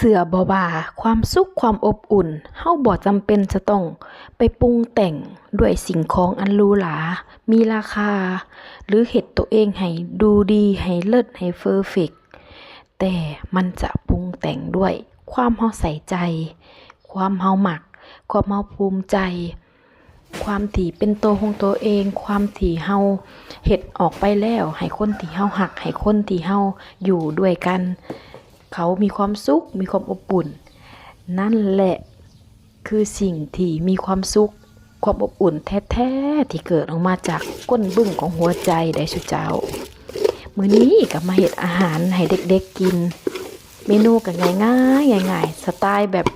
สือบ่ว่าความสุขความอบอุ่นเฮาบ่จำเป็นจะต้องไปปรุงแต่งด้วยสิ่งของอันหรูหรามีราคาหรือเฮ็ดตัวเองให้ดูดีให้เลิศให้เพอร์เฟกต์แต่มันจะปรุงแต่งด้วยความเฮาใส่ใจความเฮามักความเฮาภูมิใจความที่เป็นตัวของตัวเองความที่เฮาเฮ็ดออกไปแล้วให้คนที่เฮารักให้คนที่เฮาอยู่ด้วยกันเขามีความสุขมีความอบอุ่นนั่นแหละคือสิ่งที่มีความสุขความอบอุ่นแท้ๆที่เกิดออกมาจากก้นบึ้งของหัวใจได้สุเจ้ามื้อนี้ก็มาเฮ็ดอาหารให้เด็กๆกินเมนูก็ง่ายๆง่ายๆสไตล์แบบ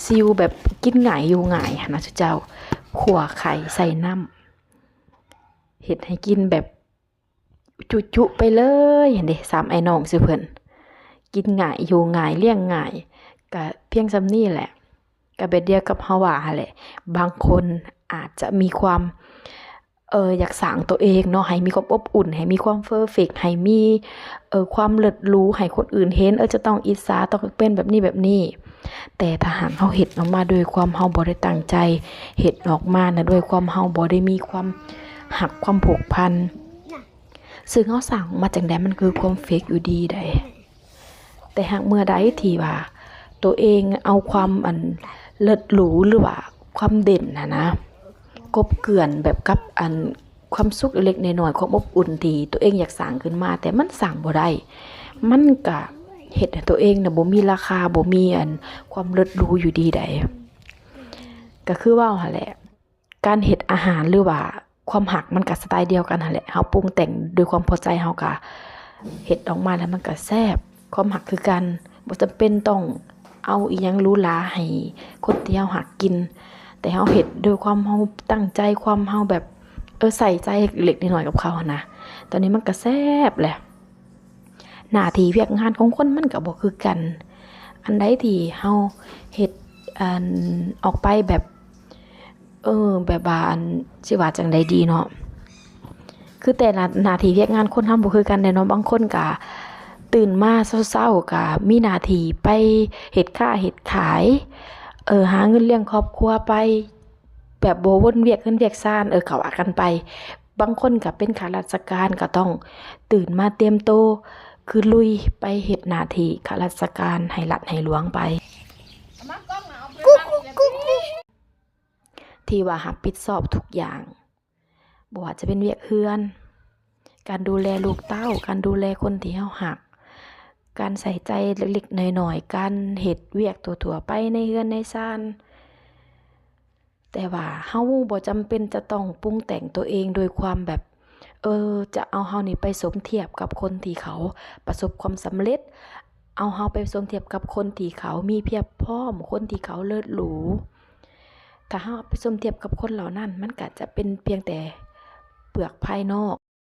ซิลแบบกินง่ายอยู่ง่ายหั่นนะสุเจ้าขั่วไข่ใส่น้ำเฮ็ดให้กินแบบจุๆไปเลยเห็นเด้3ไอ้น้องซื่อเพิ่นกินง่ายอยู่ง่ายเลี้ยงง่ายก็เพียงส่ำนี้แหละก็แบบเดียวกับเฮาว่าหั่นแหละบางคนอาจจะมีความอยากสร้างตัวเองเนาะให้มีความอบอุ่นให้มีความเพอร์เฟกต์ให้มีความเลิศหรูให้คนอื่นเห็นจะต้องอิจฉาต้องเป็นแบบนี้แต่ถ้าหากเฮาเฮ็ดออกมาด้วยความเฮาบ่ได้ตั้งใจเฮ็ดออกมานะด้วยความเฮาบ่ได้มีความรักความผูกพันซึ่งเฮาสร้างออกมาจังได๋มันคือความเฟกอยู่ดีได้ แต่หากเมื่อใดที่ว่าตัวเองเอาความเลิศหรูหรือว่าความเด่นนะกบเกลื่อนแบบกับความสุขเล็กๆน้อยๆความอบอุ่นที่ตัวเองอยากสร้างขึ้นมาแต่มันสร้างบ่ได้มันก็เฮ็ดให้ตัวเองน่ะบ่มีราคาบ่มีความเลิศหรูอยู่ดีใดก็คือว่าหั่นแหละการเฮ็ดอาหารหรือว่าความรักมันก็สไตล์เดียวกันหั่นแหละเฮาปรุงแต่งด้วยความพอใจเฮาก็เฮ็ดออกมาแล้วมันก็แซ่บความรักคือกันบ่จำเป็นต้องเอาอิหยังหรูหราให้คนที่เฮารักกินแต่เฮาเฮ็ดด้วยความเฮาตั้งใจความเฮาแบบใส่ใจเล็กน้อยกับเขาหั่นนะตอนนี้มันก็แซ่บแหละหน้าที่เวียกงานของคนมันก็บ่คือกันอันใดที่เฮาเฮ็ดออกไปแบบแบบว่าสิว่าจังใดดีเนาะคือแต่ละหน้าที่เวียกงานคนเฮาบ่คือกันเด้เนาะบางคนก็ตื่นมาเช้าๆก็มีหน้าที่ไปเฮ็ดค้าเฮ็ดขายหาเงินเลี้ยงครอบครัวไปแบบบ่วนเวียกเงินเวียกซ่านก็ว่ากันไปบางคนก็เป็นข้าราชการก็ต้องตื่นมาเตรียมตัวคือลุยไปเฮ็ดหน้าที่ข้าราชการให้รัฐให้หลวงไปที่ว่ารับผิดชอบทุกอย่างบ่ว่าจะเป็นเวียกเรือนการดูแลลูกเต้าการดูแลคนที่เฮารักการใส่ใจเล็กๆน้อยๆการเฮ็ดเวียกทั่วๆไปในเรือนในศาลแต่ว่าเฮาบ่จำเป็นจะต้องปรุงแต่งตัวเองโดยความแบบจะเอาเฮานี่ไปสมเทียบกับคนที่เขาประสบความสำเร็จเอาเฮาไปสมเทียบกับคนที่เขามีเพียบพร้อมคนที่เขาเลิศหรูถ้าเฮาไปสมเทียบกับคนเหล่านั้นมันก็จะเป็นเพียงแต่เปลือกภายนอก